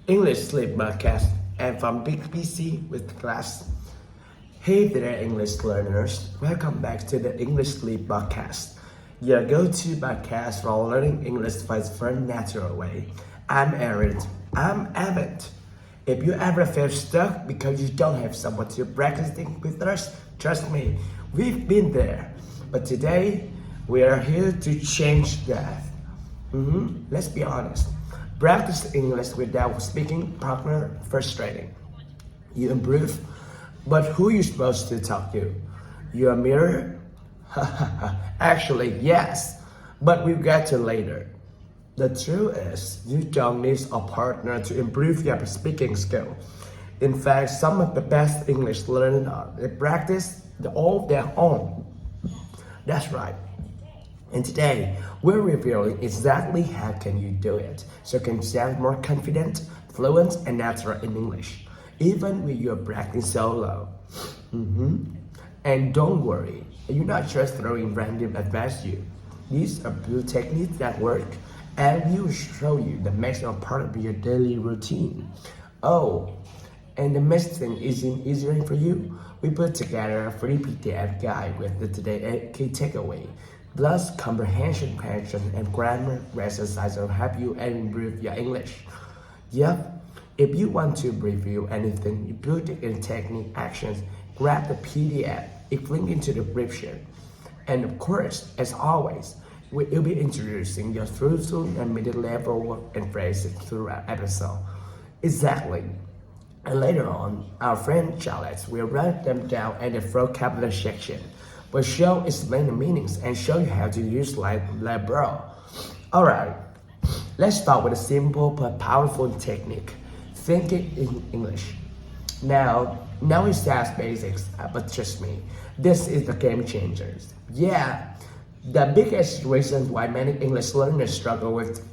English Sleep Podcast and from Big PC with class. Hey there, English learners. Welcome back to the English Sleep Podcast, your go-to podcast for learning English fast for a natural way. I'm Aaron. I'm Evan. If you ever feel stuck because you don't have someone to practice with us, trust me, we've been there. But today, we are here to change that. Let's be honest. Practice English without speaking partner frustrating. You improve, but who you supposed to talk to? Your mirror? Actually, yes, but we'll get to later. The truth is, you don't need a partner to improve your speaking skill. In fact, some of the best English learners they practice all their own. That's right. And today, we're revealing exactly how can you do it so you can sound more confident, fluent, and natural in English, even when you're practicing solo. And don't worry, you're not just throwing random advice at you. These are blue techniques that work, and we will show you the maximum part of your daily routine. Oh, and the best thing isn't easier for you. We put together a free PDF guide with the today key takeaway. Plus, comprehension question and grammar exercise will help you improve your English. Yep, if you want to review anything, you put it in technique actions, grab the PDF, it's linked into the description. And of course, as always, we will be introducing your through and middle level and phrases throughout episode. Exactly. And later on, our friend Charlotte will write them down in the vocabulary section. We'll show explain the meanings and show you how to use like bro. Alright, let's start with a simple but powerful technique. Thinking in English. Now it sounds basics, but trust me, this is the game changer. Yeah, the biggest reason why many English learners struggle with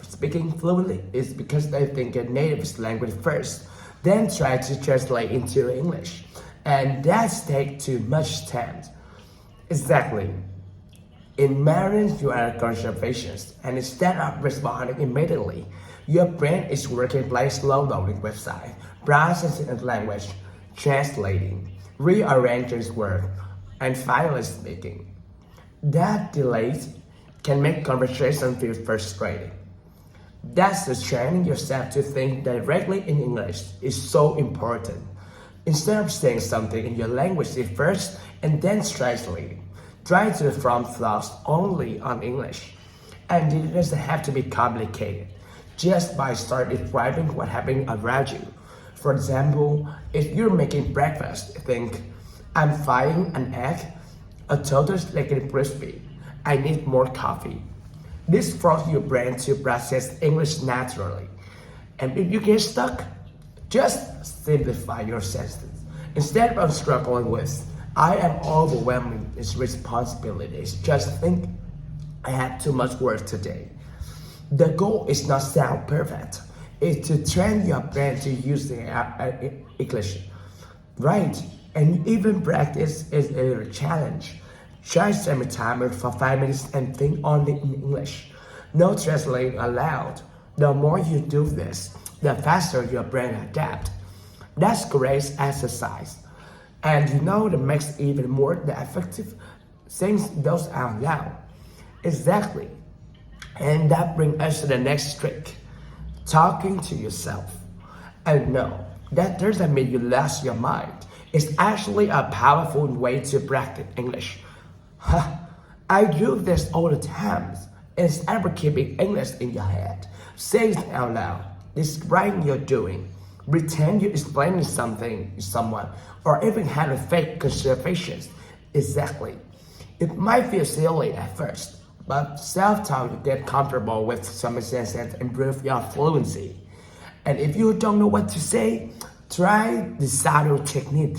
speaking fluently is because they think a native language first, then try to translate into English. And that takes too much time. Exactly. In marriage, you are conservationist, and instead of responding immediately, your brain is working like slow-loading website, processing the language, translating, rearranging words, and finally speaking. That delay can make conversation feel frustrating. That's the training yourself to think directly in English is so important. Instead of saying something in your language first and then translating, try to form thoughts only on English. And it doesn't have to be complicated. Just by start describing what happened around you. For example, if you're making breakfast, think, I'm frying an egg, a total chicken crispy. I need more coffee. This forces your brain to process English naturally. And if you get stuck, just simplify your sentence. Instead of struggling with, I am overwhelmed with responsibilities, just think, I have too much work today. The goal is not sound perfect. It's to train your brain to use the English. Right, and even practice is a challenge. Try set a timer for 5 minutes and think only in English. No translating allowed. The more you do this, the faster your brain adapts. That's great exercise. And you know that makes even more effective? Saying those out loud. Exactly. And that brings us to the next trick. Talking to yourself. And no, that doesn't mean you lost your mind. It's actually a powerful way to practice English. I do this all the time. Instead of keeping English in your head, say it out loud. Describe your doing. Pretend you're explaining something to someone, or even have a fake conversation. Exactly. It might feel silly at first, but self-talk you get comfortable with some sense and improve your fluency. And if you don't know what to say, try the subtle technique.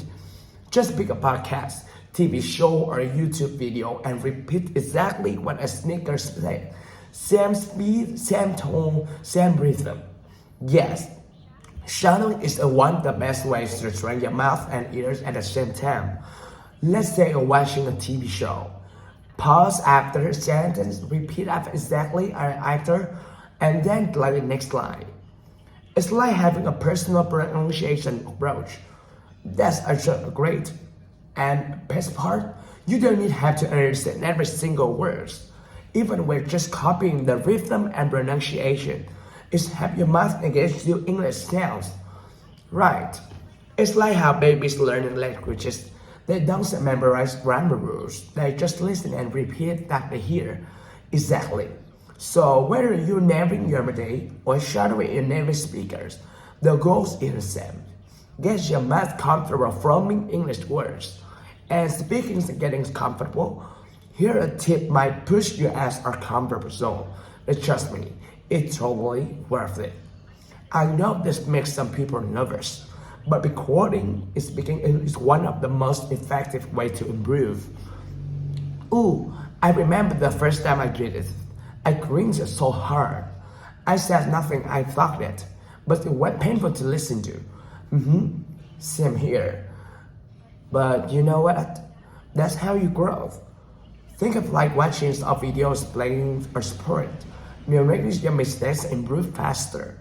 Just pick a podcast, TV show, or a YouTube video and repeat exactly what a speaker said. Same speed, same tone, same rhythm. Yes, shadowing is one of the best ways to train your mouth and ears at the same time. Let's say you're watching a TV show. Pause after a sentence, repeat after exactly an actor, and then play the next line. It's like having a personal pronunciation approach. That's a great. And best part, you don't need have to understand every single word. Even with just copying the rhythm and pronunciation, it's have your mouth against your English sounds. Right. It's like how babies learning languages. They don't memorize grammar rules. They just listen and repeat that they hear. Exactly. So whether you're navigating your day or shadowing your native speakers, the goal is the same. Get your mouth comfortable forming English words. And speaking is getting comfortable. Here a tip might push you as our comfort zone. But trust me, it's totally worth it. I know this makes some people nervous, but recording and speaking is one of the most effective way to improve. Ooh, I remember the first time I did it. I cringed so hard. I said nothing, I thought it, but it was painful to listen to. Same here. But you know what? That's how you grow. Think of like watching a videos playing a sport. You notice your mistakes improve faster.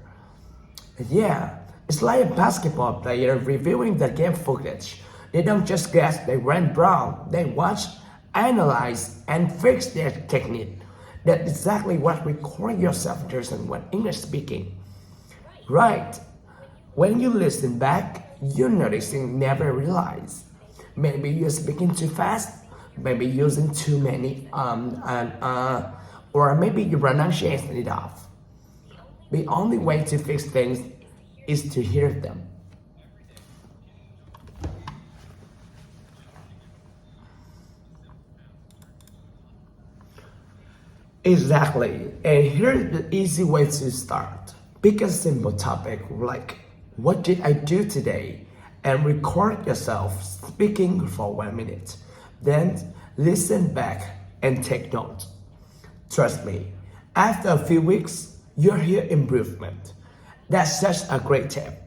Yeah, it's like a basketball player reviewing the game footage. They don't just guess they went wrong. They watch, analyze, and fix their technique. That's exactly what record yourself does when English speaking. Right. When you listen back, you're noticing never realize. Maybe you're speaking too fast, maybe using too many or maybe you pronunciation it off. The only way to fix things is to hear them. Exactly. And here's the easy way to start. Pick a simple topic like, what did I do today? And record yourself speaking for 1 minute. Then listen back and take notes. Trust me, after a few weeks, you'll hear improvement. That's such a great tip.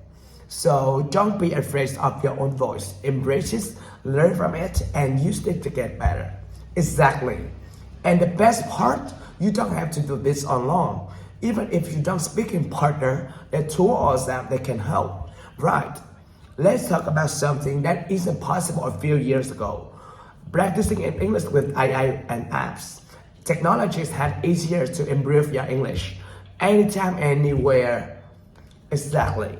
So don't be afraid of your own voice. Embrace it, learn from it, and use it to get better. Exactly. And the best part, you don't have to do this alone. Even if you don't speak in partner, there are tools that can help. Right. Let's talk about something that isn't possible a few years ago. Practicing in English with AI and apps. Technologies have easier to improve your English. Anytime, anywhere. Exactly.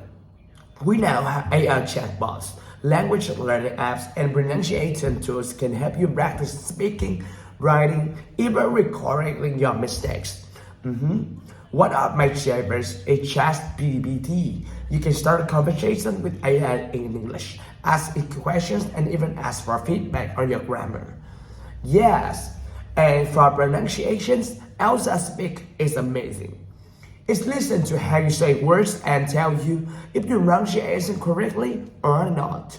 We now have AI chatbots, language learning apps, and pronunciation tools can help you practice speaking, writing, even recording your mistakes. One of my favorites is ChatGPT. You can start a conversation with AI in English, ask it questions, and even ask for feedback on your grammar. Yes, and for pronunciations, Elsa Speak is amazing. It's listen to how you say words and tell you if you pronounce correctly or not.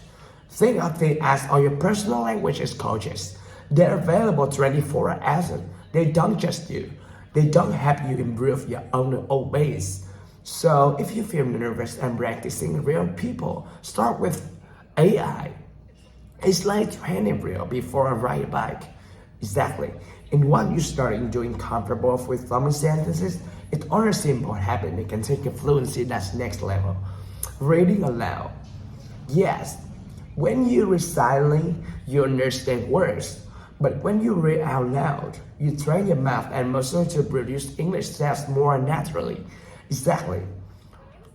Think of it as all your personal languages coaches. They're available 24 hours. They don't just you. They don't help you improve your own ways. So if you feel nervous and practicing real people, start with AI. It's like training real before a ride bike. Exactly. And once you start doing comfortable with some sentences, it's only a simple habit that can take your fluency that's next level. Reading aloud. Yes, when you read silently, you understand words. But when you read out loud, you train your mouth and muscle to produce English sounds more naturally. Exactly.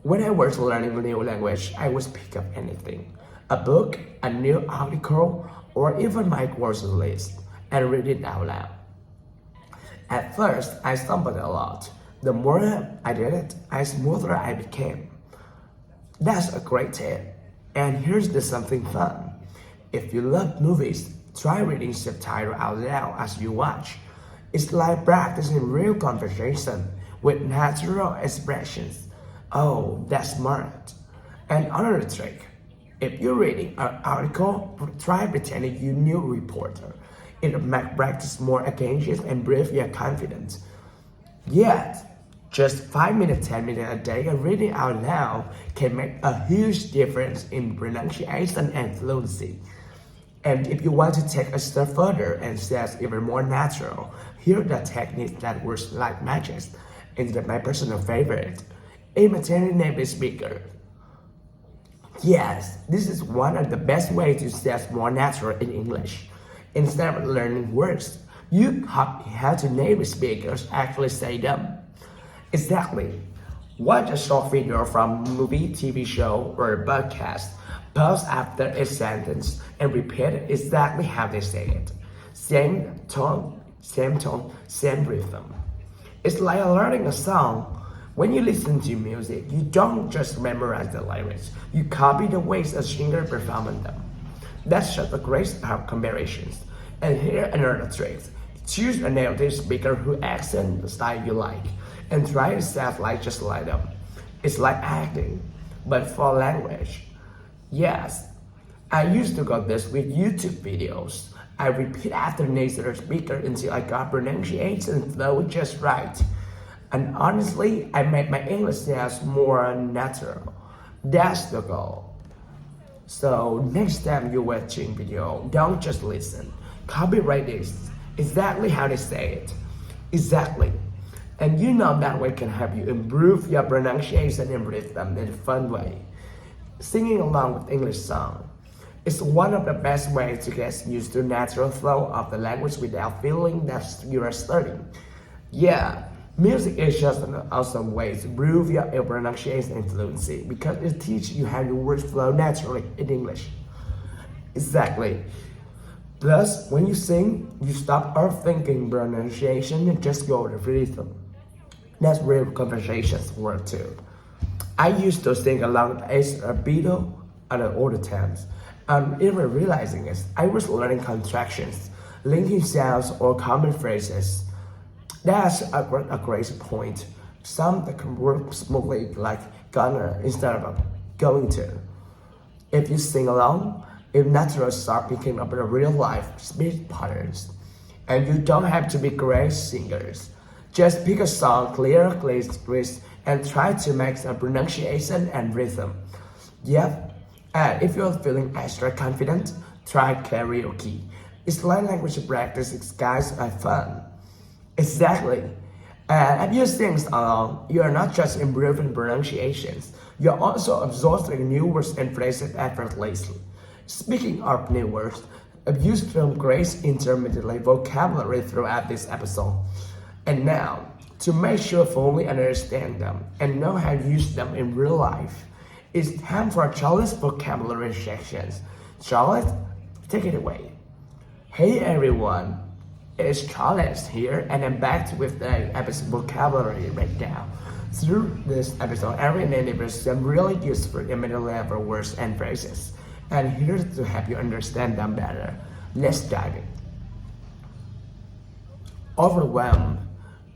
When I was learning a new language, I would pick up anything. A book, a new article, or even my course list, and read it out loud. At first, I stumbled a lot. The more I did it, the smoother I became. That's a great tip. And here's something fun. If you love movies, try reading subtitles out loud as you watch. It's like practicing real conversation with natural expressions. Oh, that's smart. And another trick. If you're reading an article, try pretending you knew a reporter. It'll make practice more engaging and improve your confidence. Yet, just 5 minutes, 10 minutes a day of reading out loud can make a huge difference in pronunciation and fluency. And if you want to take a step further and sound even more natural, here are the techniques that works like magic. It's my personal favorite. imitating native speaker. Yes, this is one of the best ways to sound more natural in English. Instead of learning words, you copy how the native speakers actually say them. Exactly. Watch a short video from a movie, TV show, or a podcast. Pause after a sentence and repeat exactly how they say it. Same tone, same rhythm. It's like learning a song. When you listen to music, you don't just memorize the lyrics, you copy the ways a singer performs them. That's just a great comparisons. And here another trick. Choose a native speaker who accent the style you like, and try to sound like just like them. It's like acting, but for language. Yes, I used to go this with YouTube videos. I repeat after native speaker until I got pronunciation flow just right. And honestly, I made my English sounds more natural. That's the goal. So next time you're watching video, don't just listen. Copyright this. Exactly how they say it. Exactly. And you know that way can help you improve your pronunciation and rhythm in a fun way. Singing along with English song is one of the best ways to get used to natural flow of the language without feeling that you are studying. Yeah, music is just an awesome way to improve your pronunciation and fluency because it teaches you how your words flow naturally in English. Exactly. Plus, when you sing, you stop overthinking pronunciation and just go with the rhythm. That's real conversations work too. I used to sing along with a Beatle at all the times. And even realizing it, I was learning contractions, linking sounds or common phrases. That's a great point. Some that can work smoothly like gonna instead of going to. If you sing along, if natural start picking up the real life speech patterns. And you don't have to be great singers. Just pick a song clearly, and try to make some pronunciation and rhythm. Yep. And if you're feeling extra confident, try karaoke. It's like language practice disguised as fun. Exactly. And if you sing along, you are not just improving pronunciations, you're also absorbing new words and phrases effortlessly. Speaking of new words, I've used some great intermediate vocabulary throughout this episode. And now, to make sure fully understand them and know how to use them in real life, it's time for Charlotte's vocabulary sections. Charlotte, take it away. Hey everyone, it's Charlotte here and I'm back with the episode vocabulary breakdown. Through this episode, every native is some really useful immediate level words and phrases. And here to help you understand them better. Let's dive in. Overwhelmed,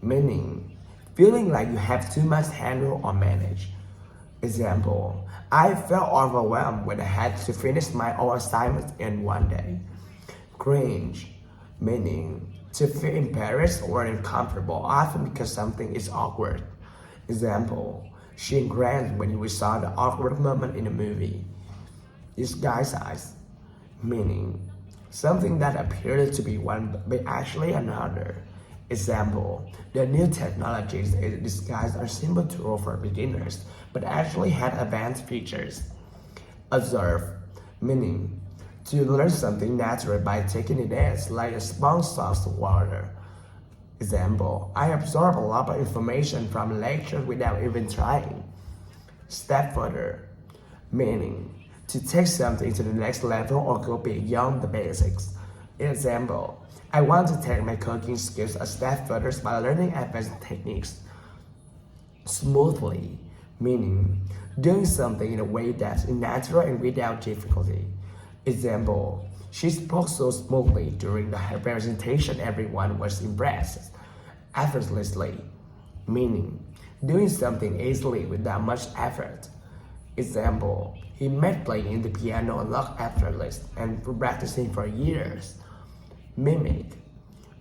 meaning feeling like you have too much to handle or manage. Example, I felt overwhelmed when I had to finish my own assignments in one day. Cringe, meaning to feel embarrassed or uncomfortable, often because something is awkward. Example, she cringed when we saw the awkward moment in a movie. Disguise eyes, meaning something that appeared to be one but actually another. Example, the new technologies is disguised as a simple tool for beginners, but actually had advanced features. Observe, meaning to learn something natural by taking it as like a sponge soaks water. Example, I absorb a lot of information from lectures without even trying. Step further, meaning to take something to the next level or go beyond the basics. Example, I want to take my cooking skills a step further by learning advanced techniques. Smoothly, meaning doing something in a way that's natural and without difficulty. Example, she spoke so smoothly during the presentation everyone was impressed. Effortlessly, meaning doing something easily without much effort. Example, he made playing the piano a lot effortless and practicing for years. Mimic,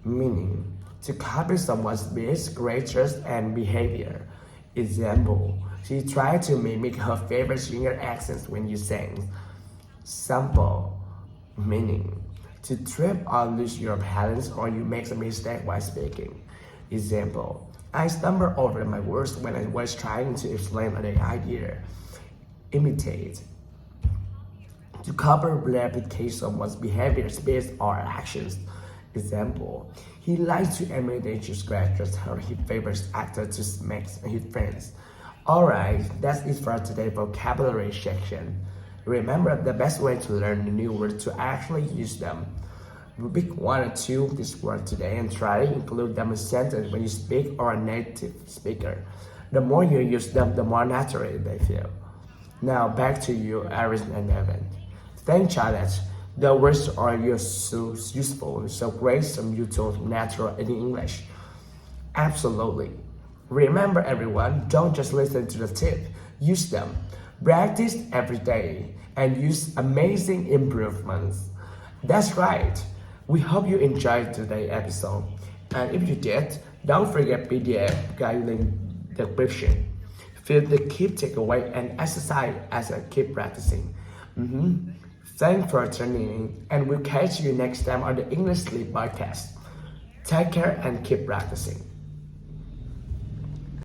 meaning to copy someone's speech, gestures, and behavior. Example, she tried to mimic her favorite singer accents when you sang. Sample, meaning to trip or lose your balance or you make a mistake while speaking. Example, I stumbled over my words when I was trying to explain the idea. Imitate. To cover replicate someone's behaviors based on actions. Example, he likes to imitate his characters or his favorite actor to make his friends. Alright, that's it for today's vocabulary section. Remember, the best way to learn the new words to actually use them. Pick one or two of these words today and try to include them in a sentence when you speak or a native speaker. The more you use them, the more natural they feel. Now back to you, Aaron and Evan. Thank Charlotte. The words are so useful, so great, some you talk natural in English. Absolutely. Remember everyone, don't just listen to the tip, use them. Practice every day and use amazing improvements. That's right. We hope you enjoyed today's episode. And if you did, don't forget PDF guide link description. Feel the keep takeaway and exercise as I keep practicing. Thanks for tuning in, and we'll catch you next time on the English Sleep podcast. Take care and keep practicing.